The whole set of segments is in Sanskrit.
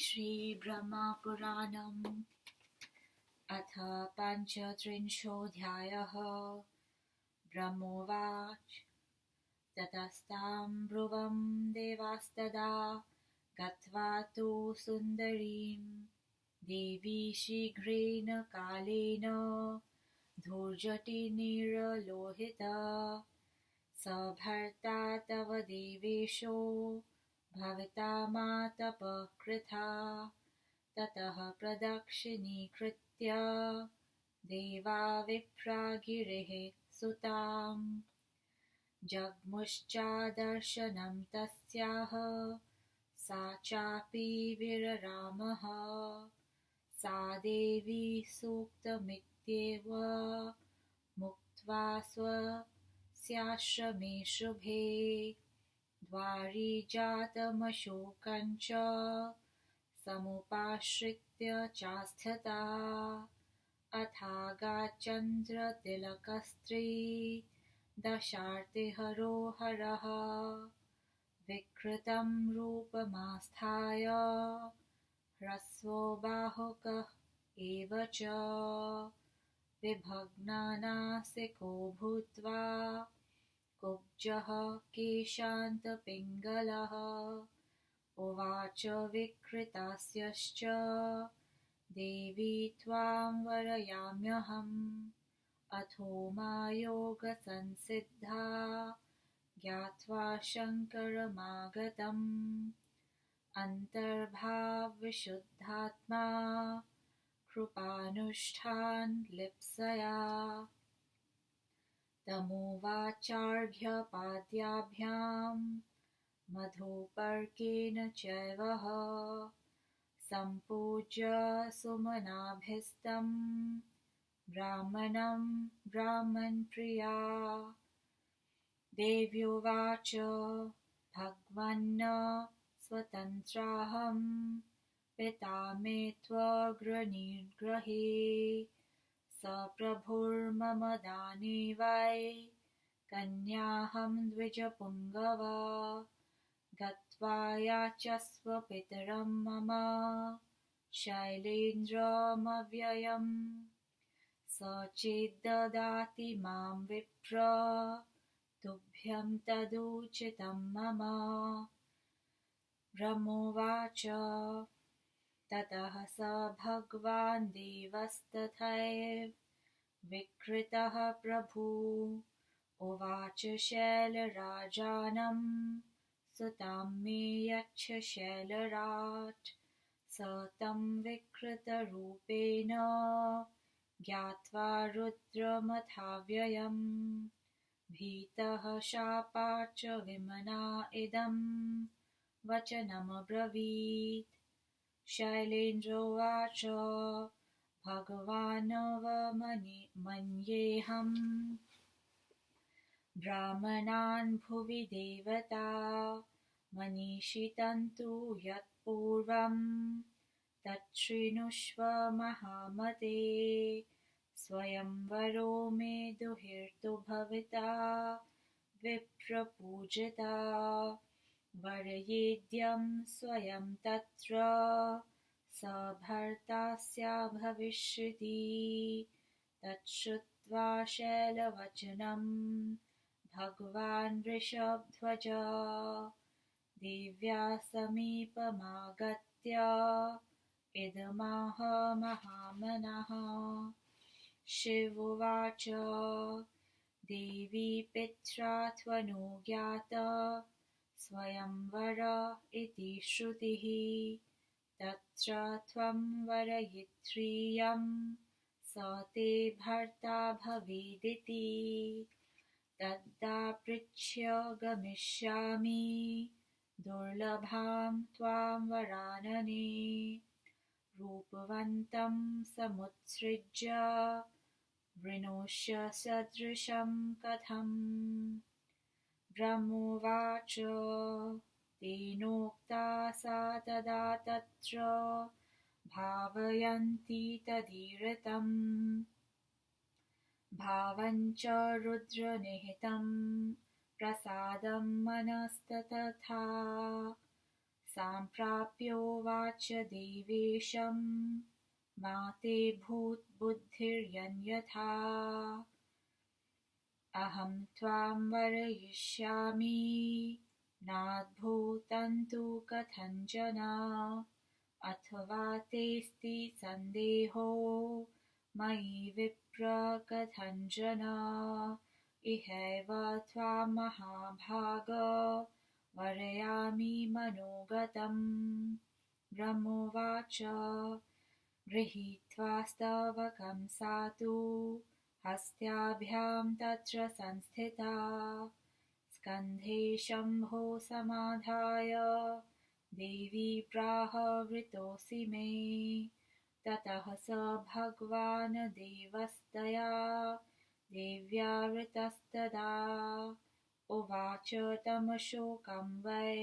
श्रीब्रह्मपुराणम् अथ पञ्चत्रिंशोऽध्यायः। ब्रह्मोवाच ततस्तां ब्रुवं देवास्तदा गत्वा तु सुन्दरीं देवी शीघ्रेण कालेन धूर्जटिनिर्लोहिता स भर्ता तव देवेशो भवता मातपकृथा ततः प्रदक्षिणीकृत्य देवा विप्रा गिरेः सुतां जग्मुश्चादर्शनं तस्याः सा चापि विररामः सा देवी सूक्तमित्येव मुक्त्वा स्वस्याश्रमे शुभे द्वारि जातमशोकं च समुपाश्रित्य चास्थिता अथागाचन्द्रतिलकस्त्री दशार्तिहरोहरः विकृतं रूपमास्थाय ह्रस्वो बाहुकः एव च विभग्ननासिको भूत्वा कुब्जः केशान्तपिङ्गलः उवाच विकृतास्यश्च देवी त्वां वरयाम्यहम् अथो मा योगसंसिद्धा ज्ञात्वा शङ्करमागतम् अन्तर्भावविशुद्धात्मा कृपानुष्ठानलिप्सया तमुवाचार्घ्यपाद्याभ्यां मधुपर्केण चैवः सम्पूज्य सुमनाभिस्तं ब्राह्मणं ब्राह्मणप्रिया देव्युवाच भगवन् स्वतन्त्राहं पिता मे त्वग्रनिर्ग्रहे स प्रभुर्मम दाने वै कन्याहं द्विजपुङ्गव गत्वा याचस्व पितरं मम शैलेन्द्रमव्ययम् स चेद्ददाति मां विप्र तुभ्यं तदुचितं मम ब्रह्मोवाच ततः स भगवान् देवस्तथैव विकृतः प्रभु उवाच शैलराजानं सुतां मे यच्छ शैलराट् स तं विकृतरूपेण ज्ञात्वा रुद्रमथाव्ययम् भीतः शापाच्च विमना इदं वचनमब्रवीत् शैलेन्द्रोवाच भगवानवमन्येऽहं ब्राह्मणान् भुवि देवता मनीषितं तु यत्पूर्वं तच्छृणुष्व महामते स्वयंवरो मे दुहिर्तु भविता विप्रपूजिता वरयेद्यं स्वयं तत्र स भर्तास्या भविष्यति तच्छ्रुत्वा शैलवचनं भगवान् वृषभध्वज देव्या समीपमागत्य इदमाह महामनः शिवोवाच देवी पित्रा त्वनुज्ञात स्वयंवर इति श्रुतिः तत्र त्वं वरयित्रियं स ते भर्ता भवेदिति तद्दापृच्छ्य गमिष्यामि दुर्लभां त्वां वरानने रूपवन्तं समुत्सृज्य वृणोष्य सदृशं कथम् ब्रह्मोवाच तेनोक्ता सा तदा तत्र भावयन्ती तदीरितं भावञ्च रुद्रनिहितं प्रसादं मनस्ततथा सम्प्राप्योवाच देवेशं मा ते भूद्बुद्धिर्यन्यथा अहं त्वां वरयिष्यामि नाद्भूतं कथञ्चन अथवा तेऽस्ति सन्देहो मयि विप्र कथञ्चन इहैव त्वां महाभाग वरयामि मनोगतम् ब्रह्मोवाच गृहीत्वा स्तवकं सातु हस्त्याभ्यां तत्र संस्थिता स्कन्धे शम्भो समाधाय देवी प्राह वृतोऽसि मे ततः स भगवान् देवस्तया देव्या वृतस्तदा उवाच तमशोकं वै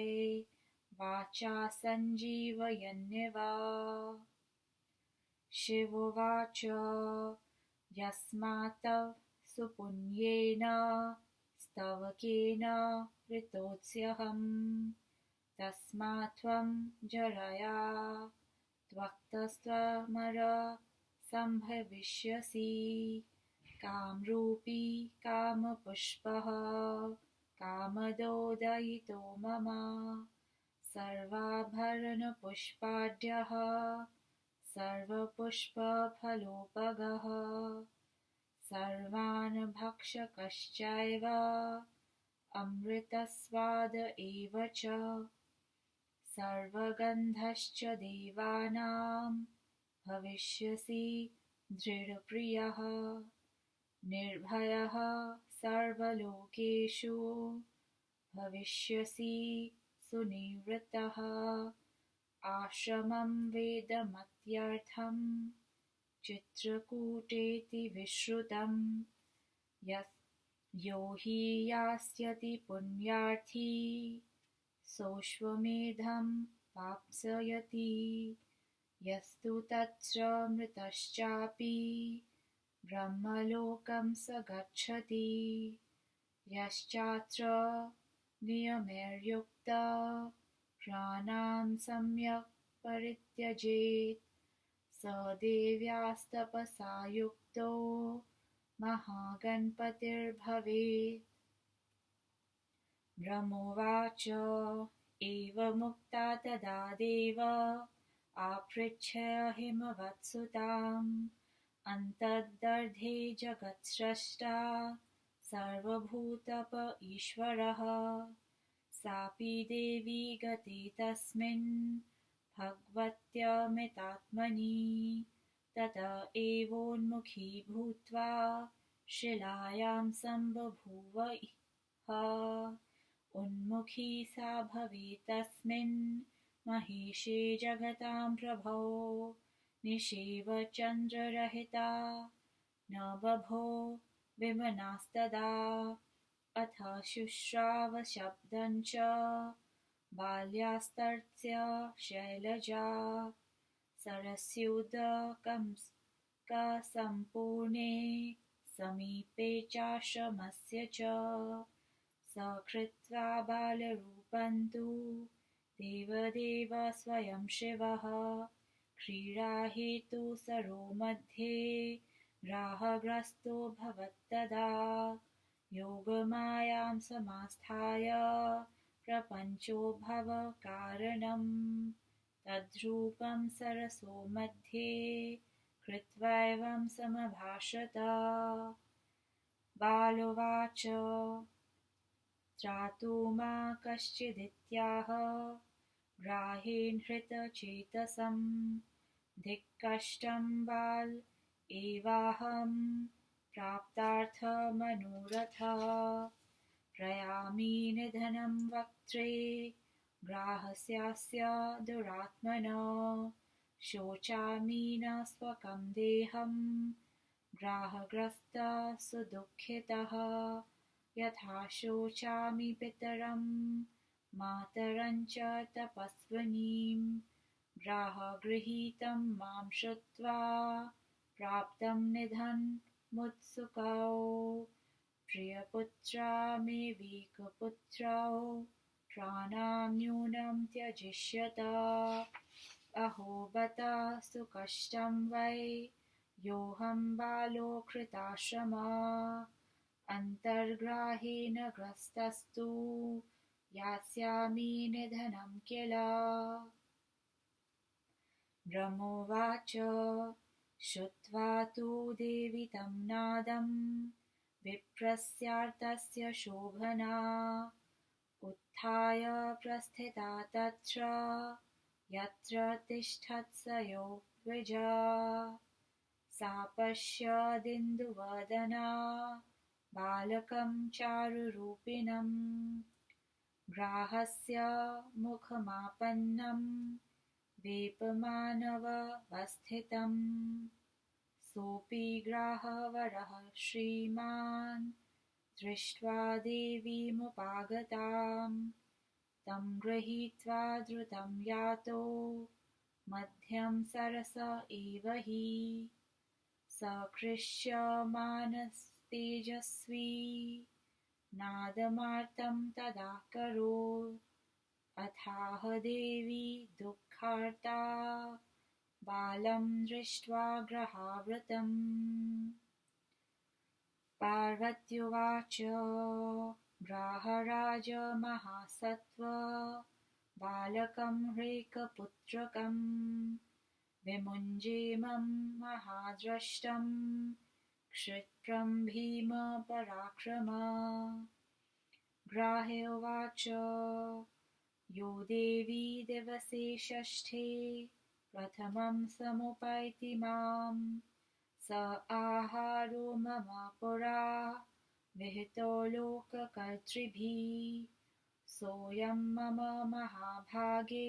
वाचा सञ्जीवयन्निव शिवोवाच यस्मात् तव सुपुण्येन स्तवकेन वृतोऽस्यहम् तस्मात् त्वं जरया त्वक्तस्त्वमर सम्भविष्यसि कामरूपी कामपुष्पः कामदोदयितो मम सर्वाभरणपुष्पाढ्यः सर्वपुष्पफलोपगः सर्वान् भक्षकश्चैव अमृतस्वाद एव च सर्वगन्धश्च देवानां भविष्यसि दृढप्रियः निर्भयः सर्वलोकेषु भविष्यसि सुनिवृत्तः आश्रमं वेदमत्यर्थं चित्रकूटेति विश्रुतं यो हि यास्यति पुण्यार्थी सोऽश्वमेधं वाप्स्यति यस्तु तत्र मृतश्चापि ब्रह्मलोकं स गच्छति यश्चात्र नियमैर्युक्तः प्राणान् सम्यक् परित्यजेत् स देव्यास्तपसा युक्तो महागणपतिर्भवेत् ब्रह्मोवाच एवमुक्ता तदा देव आपृच्छ्य हिमवत्सुताम् अन्तर्दधे जगत्स्रष्टा सर्वभूतप ईश्वरः सापि देवी गते तस्मिन् भगवत्यमितात्मनि तत एवोन्मुखी भूत्वा शिलायां सम्बभूव उन्मुखी सा भवेत् तस्मिन् महेशे जगतां प्रभो निषेव चन्द्ररहिता न बभो विमनास्तदा अथ शुश्राव शब्दं च बाल्यास्तस्य शैलजा सरस्योदकसम्पूर्णे समीपे चाश्रमस्य च सकृत्वा बालरूपं तु देवदेव स्वयं शिवः क्रीडाहेतुसरो मध्ये ग्राहग्रस्तो भवत्तदा योगमायां समास्थाय प्रपञ्चोद्भवकारणं तद्रूपं सरसो मध्ये कृत्वैवं समभाषत बालोवाच त्रातु मा कश्चिदित्याह ग्राहेण हृतचेतसं धिक्कष्टं बाल एवाहं प्राप्तार्थमनोरथः प्रयामि निधनं वक्त्रे ग्राहस्यास्य दुरात्मनो शोचामि न स्वकं देहं ग्राहग्रस्तः सुदुःखितः यथा शोचामि पितरं मातरं च तपस्विनीं ग्राहगृहीतं मां श्रुत्वा प्राप्तं निधनमुत्सुकौ प्रियपुत्रा मे वेकपुत्रौ प्राणां न्यूनं त्यजिष्यत अहो बत सुकष्टं वै योऽहं बालो कृताश्रमा अन्तर्ग्राहेण ग्रस्तस्तु यास्यामि निधनं किल ब्रह्मोवाच श्रुत्वा तु देवी तं नादं विप्रस्यार्तस्य शोभना उत्थाय प्रस्थिता तत्र यत्र तिष्ठत्स योगविजा सा पश्यदिन्दुवदना बालकं चारुरूपिणं ग्राहस्य मुखमापन्नं वेपमानवस्थितं सोऽपि ग्राहवरः श्रीमान् दृष्ट्वा देवीमुपागतां तं गृहीत्वा द्रुतं यातो मध्यं सरस एव हि सकृष्यमाणस्तेजस्वी नादमार्तं तदाकरोत् अथाह देवी दुःखार्ता बालं दृष्ट्वा ग्रहावृतम् पार्वत्युवाच ग्राहराज महासत्त्व बालकं ह्रेकपुत्रकं विमुञ्जेमं महादृष्टं क्षिप्रं भीम पराक्रमा ग्राह्योवाच यो देवी दिवसे षष्ठे प्रथमं समुपैति मां स आहारो मम पुरा विहितो लोककर्तृभिः सोऽयं मम महाभागे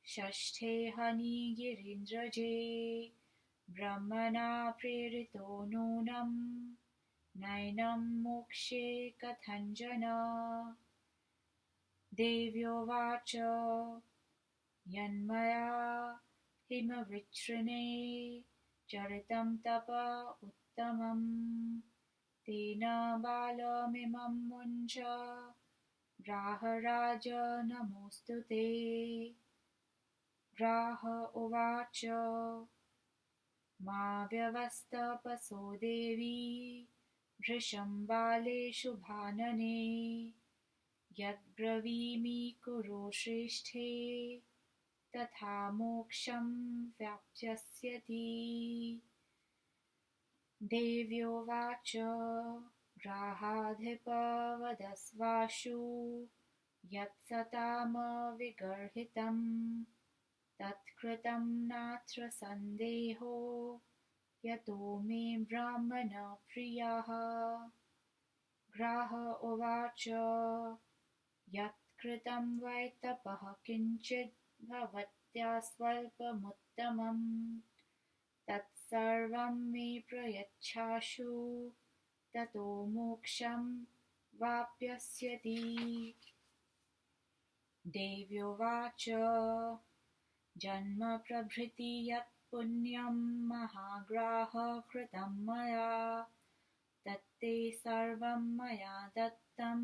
षष्ठे हनिगिरीन्द्रजे ब्रह्मणा प्रेरितो नूनं नैनं मोक्ष्ये कथञ्चन देव्योवाच यन्मया हिमवृच्छृणे चरितं तप उत्तमं तेन बालमिमं मुञ्च ग्राहराज नमोऽस्तु ते ग्राह उवाच मा व्यवस्तपसो देवी भृशं बालेषु भानने यद्ब्रवीमि कुरु श्रेष्ठे तथा मोक्षं व्याप्स्यसि देव्योवाच ग्राहाधिपवदस्वाशु यत्सतामविगर्हितं तत्कृतं नात्र सन्देहो यतो मे ब्राह्मणप्रियः ग्राह उवाच यत्कृतं वै तपः किञ्चिद् भवत्या स्वल्पमुत्तमं तत्सर्वं मे प्रयच्छाशु ततो मोक्षं वाप्स्यसि देव्योवाच जन्म प्रभृति यत् पुण्यं महाग्राह कृतं मया तत्ते सर्वं मया दत्तं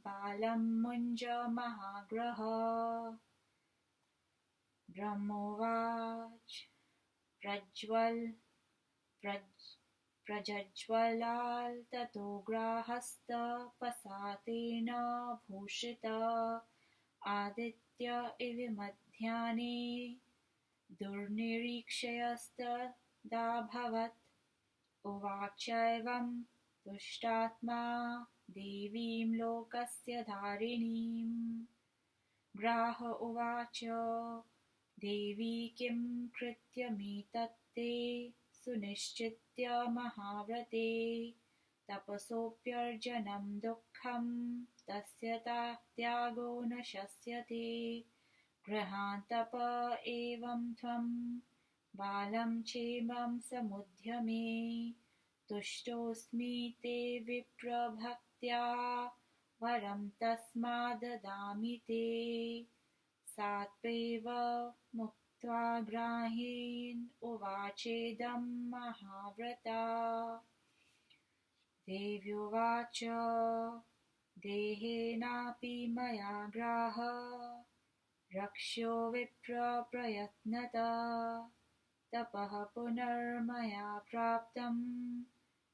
बालं मुञ्ज महाग्रह ब्रह्मोवाच प्रज्ज्वलाल ततो ग्राहस्तपसा तेन भूषित आदित्य इव मध्याह्ने दुर्निरीक्षयस्तदाभवत् उवाचैवं तुष्टात्मा देवीं लोकस्य धारिणीं ग्राह उवाच देवी किं कृत्यमेतत्ते सुनिश्चित्य महाव्रते तपसोऽप्यर्जनं दुःखं तस्य त्यागो न शस्यते गृहान्तप एवं त्वं बालं क्षेमं समुद्यमे तुष्टोऽस्मि ते विप्रभक्त्या वरं तस्माददामि ते सात्वैव मुक्त्वा ग्राहेण उवाचेदं महाव्रता देव्योवाच देहेनापि मया ग्राह रक्ष्यो विप्र प्रयत्नत तपः पुनर्मया प्राप्तं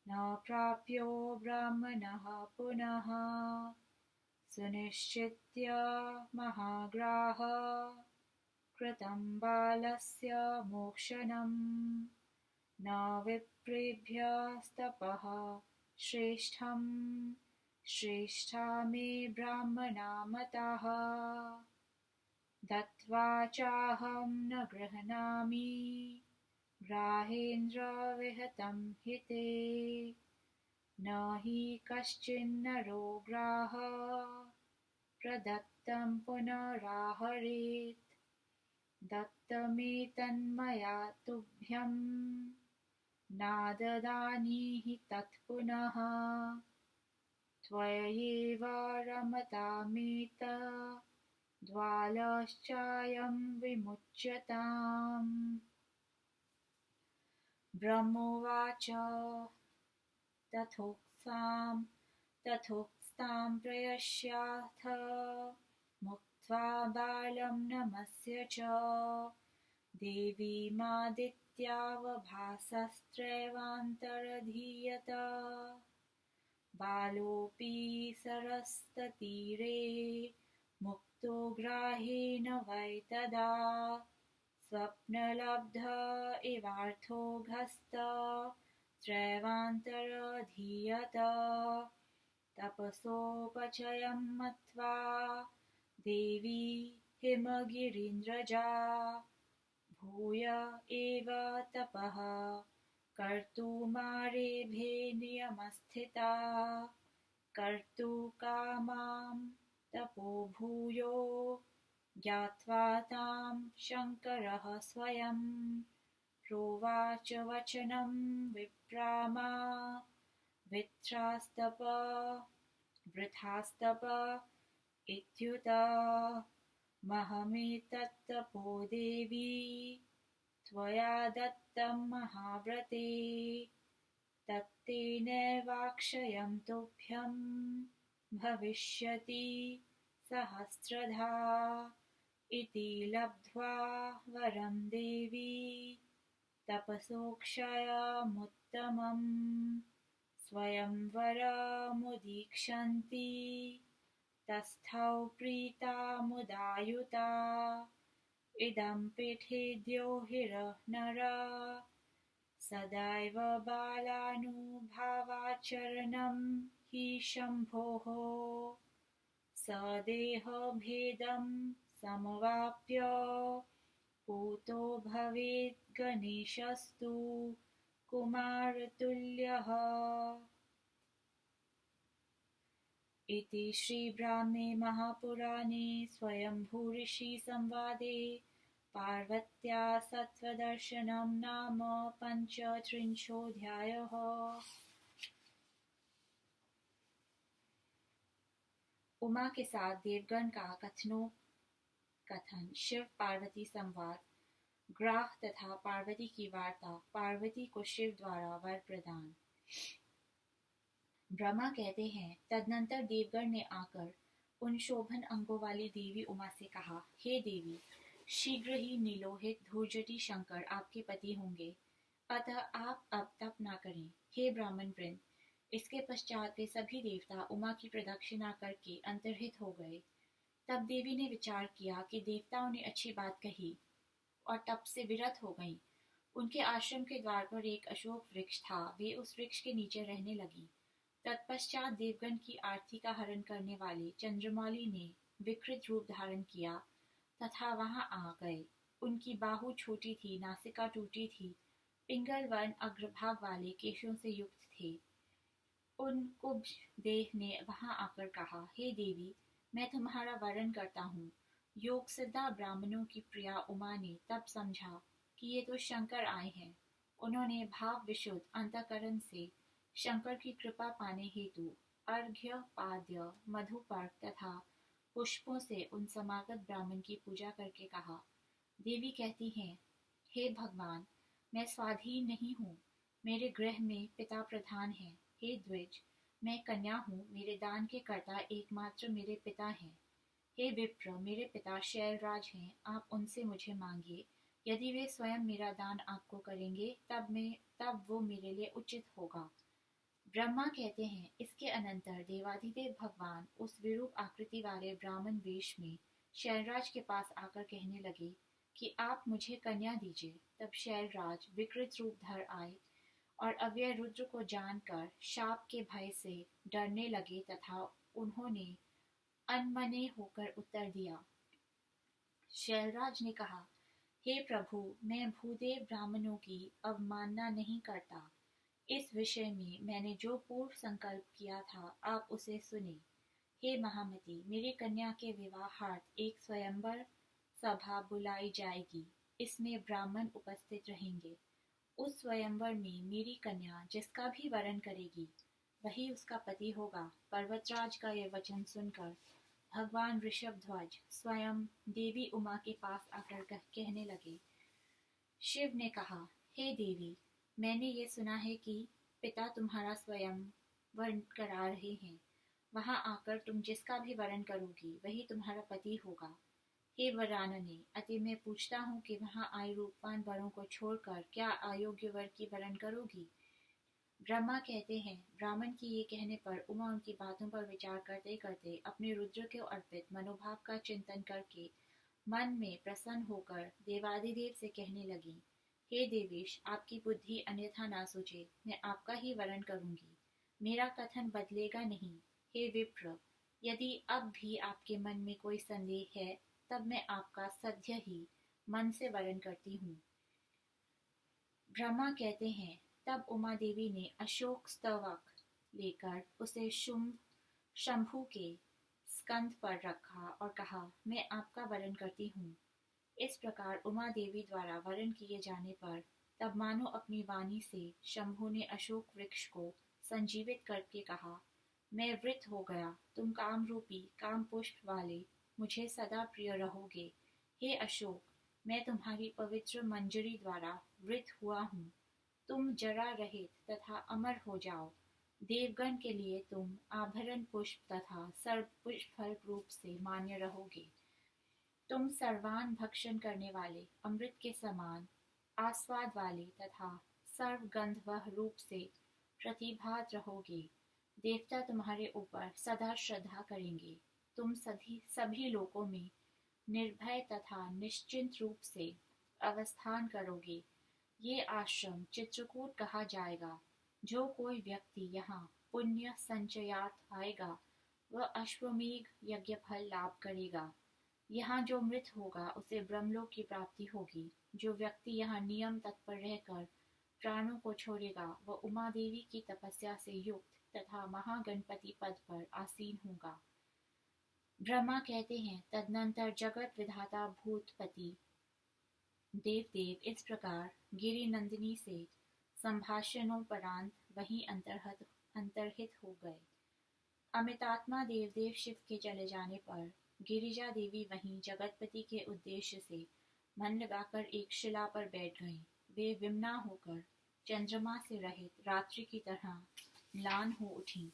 न प्राप्यो ब्राह्मणः पुनः सुनिश्चित्य महाग्राह कृतं बालस्य मोक्षणं न विप्रेभ्यस्तपः श्रेष्ठं श्रेष्ठा मे ब्राह्मणा मताः दत्वा चाहं न गृह्णामि ग्राहेन्द्र विहतं हिते न हि कश्चिन्नरो ग्राह प्रदत्तं पुनराहरेत् दत्तमेतन्मया तुभ्यं नाददानीहि तत् पुनः त्वयैव रमतामेत द्वालश्चायं विमुच्यताम् ब्रह्मोवाच तथोक्तां प्रयस्याथ मुक्त्वा बालं नमस्य च देवीमादित्यावभासस्त्रैवान्तरधीयत बालोऽपि सरस्ततीरे मुक्तो ग्राहेण वै तदा स्वप्नलब्ध इवार्थोऽघस्त तपसोपचयं मत्वा देवी हिमगिरीन्द्रजा भूय एव तपः कर्तुमारेभे नियमस्थिता कर्तुकामां तपो भूयो ज्ञात्वा तां शङ्करः स्वयं प्रोवाच वचनं विप्रामा वृथास्तप इत्युत महमेतत्तपो देवी त्वया दत्तं महाव्रते तत्तेनैवाक्षयं तुभ्यं भविष्यति सहस्रधा इति लब्ध्वा वरं देवी तपसोक्षयमुत्तमम् स्वयंवरमुदीक्षन्ति तस्थौ प्रीता मुदायुता इदं पीठेद्यो हिरनरा सदैव बालानुभावाचरणं हि शम्भोः स देहभेदं समवाप्य पूतो भवेत् गणेशस्तु कुमारतुल्यः इति श्रीब्रह्मे महापुराणे स्वयंभूऋषिसंवादे पार्वत्या सत्त्वदर्शनं नाम पञ्चत्रिंशोऽध्यायः। उमा के साथ देवगण का कथन शिव पार्वती संवाद ग्राह तथा पार्वती की वार्ता पार्वती को शिव द्वारा वर प्रदान। ब्रह्मा कहते हैं, तदनंतर देवगण ने आकर उन शोभन अंगों वाली देवी उमा से कहा, हे देवी, शीघ्र ही नीलोहित धूर्जटी शंकर आपके पति होंगे, अतः आप अब तप न करें। हे ब्राह्मण वृंद, इसके पश्चात वे सभी देवता उमा की प्रदक्षिणा करके अंतर्हित हो गए। तब देवी ने विचार किया कि देवताओं ने अच्छी बात कही और तप से विरत हो गईं। उनके आश्रम के द्वार पर एक अशोक वृक्ष था, वे उस वृक्ष के नीचे रहने लगी। तत्पश्चात देवगण की आरती का हरण करने वाले चंद्रमौली ने विकृत रूप धारण किया तथा वहां आ गए। उनकी बाहु छोटी थी, नासिका टूटी थी, पिंगल वर्ण अग्रभाग वाले केशों से युक्त थे। उन कुब्ज देह ने वहां आकर कहा, हे देवी, मैं तुम्हारा वरण करता हूँ। योग सिद्धा ब्राह्मणों की प्रिया उमा ने तब समझा कि ये तो शंकर आए हैं। उन्होंने भाव विशुद्ध अंतःकरण से शंकर की कृपा पाने हेतु अर्घ्य, पाद्य, मधुपर्क तथा पुष्पों से उन समागत ब्राह्मण की पूजा करके कहा। देवी कहती हैं, हे भगवान, मैं स्वाधीन नहीं हूँ, मेरे गृह में पिता प्रधान हैं। हे द्विज, मैं कन्या हूँ, मेरे दान के कर्ता एकमात्र मेरे पिता हैं। हे विप्र, मेरे पिता शैलराज हैं, आप उनसे मुझे मांगिए। यदि वे स्वयं मेरा दान आपको करेंगे तब वो मेरे लिए उचित होगा। ब्रह्मा कहते हैं, इसके अनंतर देवाधिदेव भगवान उस विरूप आकृति वाले ब्राह्मण वेश में शैलराज के पास आकर कहने लगे कि आप मुझे कन्या दीजिए। तब शैलराज विकृत रूप धर आए और अव्यय रुद्र को जानकर शाप के भय से डरने लगे तथा उन्होंने अनमने होकर उत्तर दिया। शैलराज ने कहा, हे प्रभु, मैं भूदेव ब्राह्मणों की अवमानना नहीं करता। इस विषय में मैंने जो पूर्व संकल्प किया था, आप उसे सुने। हे महामती, मेरी कन्या के विवाहार्थ एक स्वयंवर सभा बुलाई जाएगी। इसमें ब्राह्मण उपस्थित रहेंगे। उस स्वयंवर में मेरी कन्या जिसका भी वरण करेगी वही उसका पति होगा। पर्वतराज का यह वचन सुनकर भगवान ऋषभध्वज स्वयं देवी उमा के पास आकर कहने लगे। शिव ने कहा, हे देवी, मैंने ये सुना है कि पिता तुम्हारा स्वयं वर्ण करा रहे हैं। वहां आकर तुम जिसका भी वरण करोगी वही तुम्हारा पति होगा। हे वरानने, अतः मैं पूछता हूँ कि वहां आए रूपवान वरों को छोड़कर क्या अयोग्य वर की वरण करोगी? ब्रह्मा कहते हैं, ब्राह्मण की ये कहने पर उमा उनकी बातों पर विचार करते करते अपने रुद्र को अर्पित मनोभाव का चिंतन करके मन में प्रसन्न होकर देवादिदेव से कहने लगी, हे देवेश, आपकी बुद्धि अन्यथा ना सोचे, मैं आपका ही वरण करूंगी। मेरा कथन बदलेगा नहीं। हे विप्र, यदि अब भी आपके मन में कोई संदेह है तब मैं आपका सद्य ही मन से वरण करती हूँ। ब्रह्मा कहते हैं, तब उमा देवी ने अशोक स्तवक लेकर उसे शंभु के स्कंद पर रखा और कहा, मैं आपका वरण करती हूँ। इस प्रकार उमा देवी द्वारा वरण किए जाने पर तब मानो अपनी वाणी से शंभु ने अशोक वृक्ष को संजीवित करके कहा, मैं वृत हो गया, तुम काम रूपी काम पुष्प वाले मुझे सदा प्रिय रहोगे। हे अशोक, मैं तुम्हारी पवित्र मंजरी द्वारा वृत हुआ हूँ। तुम जरा रहित तथा अमर हो जाओ। देवगण के लिए तुम आभरण पुष्प तथा सर्व पुष्प फल रूप से मान्य रहोगे। तुम सर्वान भक्षण करने वाले अमृत के समान आस्वाद वाले तथा सर्वगंधवह रूप से प्रतिभात रहोगे। देवता तुम्हारे ऊपर सदा श्रद्धा करेंगे। तुम सभी लोकों में निर्भय तथा निश्चिंत रूप से अवस्थान करोगे। ये आश्रम चित्रकूट कहा जाएगा। जो कोई व्यक्ति यहाँ पुण्य संचयार्थ आएगा वह अश्वमेघ यज्ञ फल लाभ करेगा। यहाँ जो मृत होगा उसे ब्रह्मलोक की प्राप्ति होगी। जो व्यक्ति यहाँ नियम तत्पर रहकर प्राणों को छोड़ेगा वह उमा देवी की तपस्या से युक्त तथा महागणपति पद पर आसीन होगा। ब्रह्मा कहते हैं, तदनंतर जगत विधाता भूतपति देवदेव इस प्रकार गिरि नंदिनी से संभाषणोपरांत वहीं अंतर्हित हो गए। अमितात्मा देवदेव शिव के चले जाने पर गिरिजा देवी वहीं जगतपति के उद्देश्य से मन लगाकर एक शिला पर बैठ गईं। वे विमना होकर चंद्रमा से रहित रात्रि की तरह म्लान हो उठी।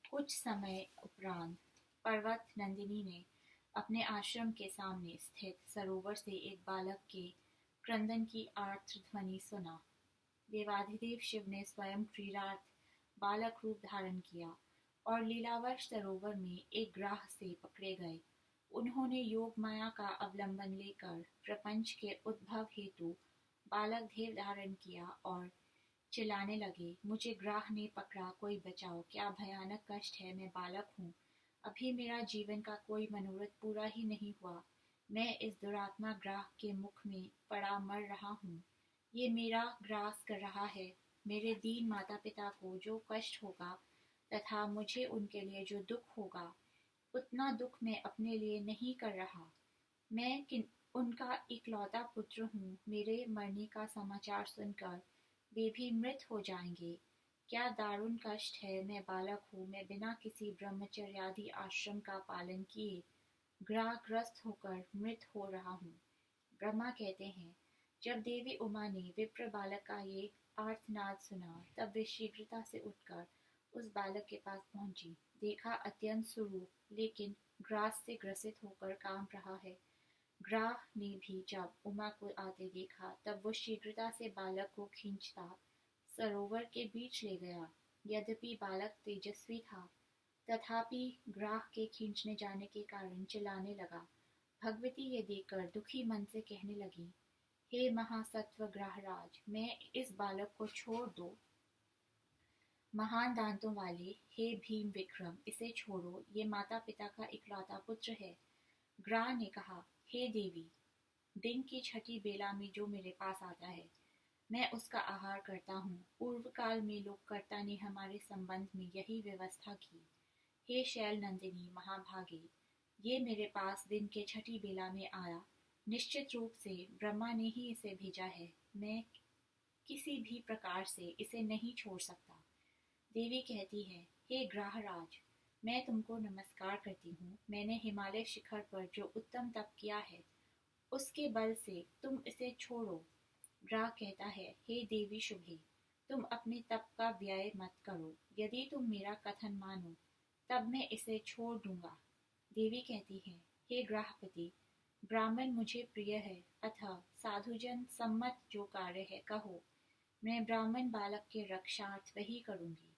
कुछ समय उपरांत पर्वत नंदिनी ने अपने आश्रम के सामने स्थित सरोवर से एक बालक के क्रंदन की आर्त ध्वनि सुना। देवाधिदेव शिव ने स्वयं क्रीड़ार्थ बालक रूप धारण किया और लीलावश सरोवर में एक ग्राह से पकड़े गए। उन्होंने योग माया का अवलंबन लेकर प्रपंच के उद्भव हेतु बालक देह धारण किया और चिल्लाने लगे, मुझे ग्राह ने पकड़ा, कोई बचाओ, क्या भयानक कष्ट है, मैं बालक हूँ। अभी मेरा जीवन का कोई मनोरथ पूरा ही नहीं हुआ। मैं इस दुरात्मा ग्राह के मुख में पड़ा मर रहा हूँ। ये मेरा ग्रास कर रहा है। मेरे दीन माता पिता को जो कष्ट होगा तथा मुझे उनके लिए जो दुख होगा उतना दुख मैं अपने लिए नहीं कर रहा। मैं उनका इकलौता पुत्र हूँ। मेरे मरने का समाचार सुनकर वे भी मृत हो जाएंगे। क्या दारुण कष्ट है, मैं बालक हूँ। मैं बिना किसी ब्रह्मचर्यादि आश्रम का पालन किए ग्रस्त होकर मृत हो रहा हूँ। ब्रह्मा कहते हैं, जब देवी उमा ने विप्र बालक का ये आर्तनाद सुना तब वे शीघ्रता से उठकर उस बालक के पास पहुंची। देखा अत्यंत स्वरूप, लेकिन ग्रास से ग्रसित होकर काम रहा है। ग्राह ने भी जब उमा को आते देखा, तब वो शीघ्रता से बालक को खींचता सरोवर के बीच ले गया। यद्यपि बालक तेजस्वी था, तथापि ग्राह के खींचने जाने के कारण चिल्लाने लगा। भगवती ये देखकर दुखी मन से कहने लगी, हे महासत्व ग्राहराज, मैं इस बालक को छोड़ दो। महान दांतों वाले, हे भीम विक्रम, इसे छोड़ो, ये माता पिता का इकलौता पुत्र है। ग्राह ने कहा, हे देवी, दिन की छठी बेला में जो मेरे पास आता है, मैं उसका आहार करता हूँ। पूर्व काल में लोककर्ता ने हमारे संबंध में यही व्यवस्था की। हे शैल नंदिनी महाभागे, ये मेरे पास दिन के छठी बेला में आया। निश्चित रूप से ब्रह्मा ने ही इसे भेजा है। मैं किसी भी प्रकार से इसे नहीं छोड़ सकता। देवी कहती है, हे ग्राहराज, मैं तुमको नमस्कार करती हूँ। मैंने हिमालय शिखर पर जो उत्तम तप किया है, उसके बल से तुम इसे छोड़ो। ग्राह कहता है, हे देवी शुभे, तुम अपने तप का व्यय मत करो। यदि तुम मेरा कथन मानो, तब मैं इसे छोड़ दूंगा। देवी कहती है, हे ग्राहपति, ब्राह्मण मुझे प्रिय है, अतः साधुजन सम्मत जो कार्य है कहो। मैं ब्राह्मण बालक के रक्षार्थ वही करूंगी।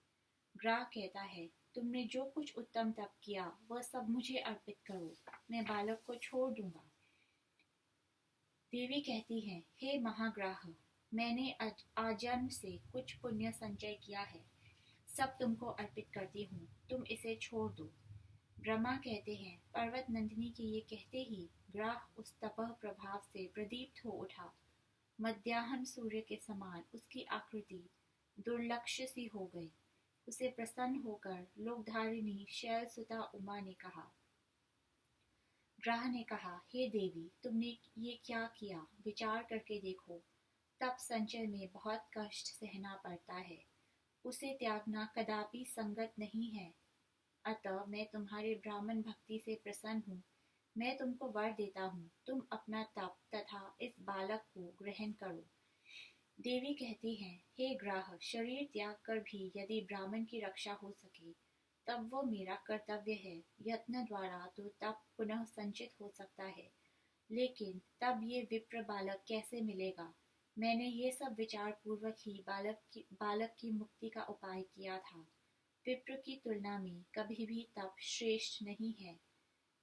ग्राह कहता है, तुमने जो कुछ उत्तम तप किया वह सब मुझे अर्पित करो, मैं बालक को छोड़ दूंगा। देवी कहती है, हे महाग्राह, मैंने आजन्म से कुछ पुण्य संचय किया है, सब तुमको अर्पित करती हूँ, तुम इसे छोड़ दो। ब्रह्मा कहते हैं, पर्वत नंदिनी के ये कहते ही ग्राह उस तपह प्रभाव से प्रदीप्त हो उठा। मध्याह्न सूर्य के समान उसकी आकृति दुर्लक्ष्य सी हो गई। उसे प्रसन्न होकर लोकधारिणी शैलसुता उमा ने कहा, ग्राह ने कहा, हे देवी, तुमने ये क्या किया? विचार करके देखो। तप संचय में बहुत कष्ट सहना पड़ता है, उसे त्यागना कदापि संगत नहीं है। अतः मैं तुम्हारे ब्राह्मण भक्ति से प्रसन्न हूँ। मैं तुमको वर देता हूँ, तुम अपना तप तथा इस बालक को ग्रहण करो। देवी कहती हैं, हे ग्राह, शरीर त्याग कर भी यदि ब्राह्मण की रक्षा हो सके, तब वो मेरा कर्तव्य है। यत्न द्वारा तो तप पुनः संचित हो सकता है, लेकिन तब ये विप्र बालक कैसे मिलेगा? मैंने ये सब विचार पूर्वक ही बालक की मुक्ति का उपाय किया था। विप्र की तुलना में कभी भी तप श्रेष्ठ नहीं है।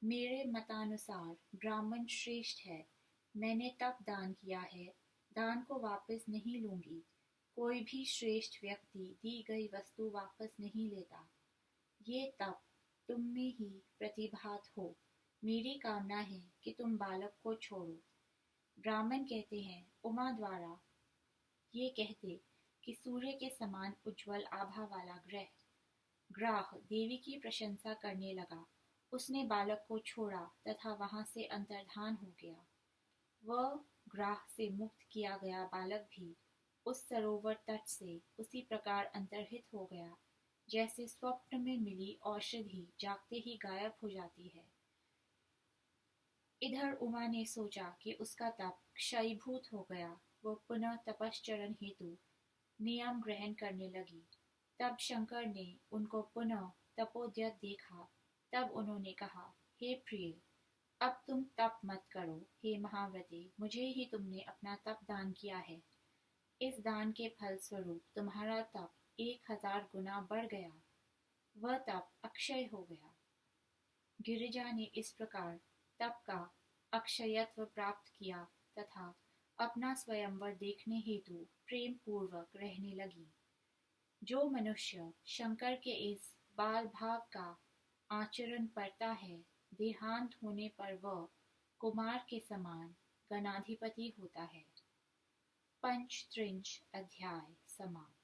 मेरे मतानुसार ब्राह्मण श्रेष्ठ है। मैंने तप दान किया है, दान को वापस नहीं लूंगी। कोई भी श्रेष्ठ व्यक्ति दी गई वस्तु वापस नहीं लेता। ये तप तुम में ही प्रतिभात हो। मेरी कामना है कि तुम बालक को छोड़ो। ब्राह्मण कहते हैं, उमा द्वारा ये कहते कि सूर्य के समान उज्जवल आभा वाला ग्राह देवी की प्रशंसा करने लगा। उसने बालक को छोड़ा तथा वहां से अंतर्धान हो गया। वह ग्राह से मुक्त किया गया बालक भी उस सरोवर तट से उसी प्रकार अंतर्हित हो गया, जैसे स्वप्न में मिली औषधि जागते ही गायब हो जाती है। इधर उमा ने सोचा कि उसका तप क्षयभूत हो गया। वह पुनः तपश्चरण हेतु नियम ग्रहण करने लगी। तब शंकर ने उनको पुनः तपोद्यत देखा। तब उन्होंने कहा, हे प्रिय, अब तुम तप मत करो। हे महाव्रते, मुझे ही तुमने अपना तप दान किया है। इस दान के फल स्वरूप तुम्हारा तप 1000 गुना बढ़ गया। वह तप अक्षय हो गया। गिरिजा ने इस प्रकार तप का अक्षयत्व प्राप्त किया तथा अपना स्वयंवर देखने हेतु प्रेम पूर्वक रहने लगी। जो मनुष्य शंकर के इस बाल भाव का आचरण करता है, देहांत होने पर वह कुमार के समान गणाधिपति होता है। पंचत्रिंश अध्याय समाप्त।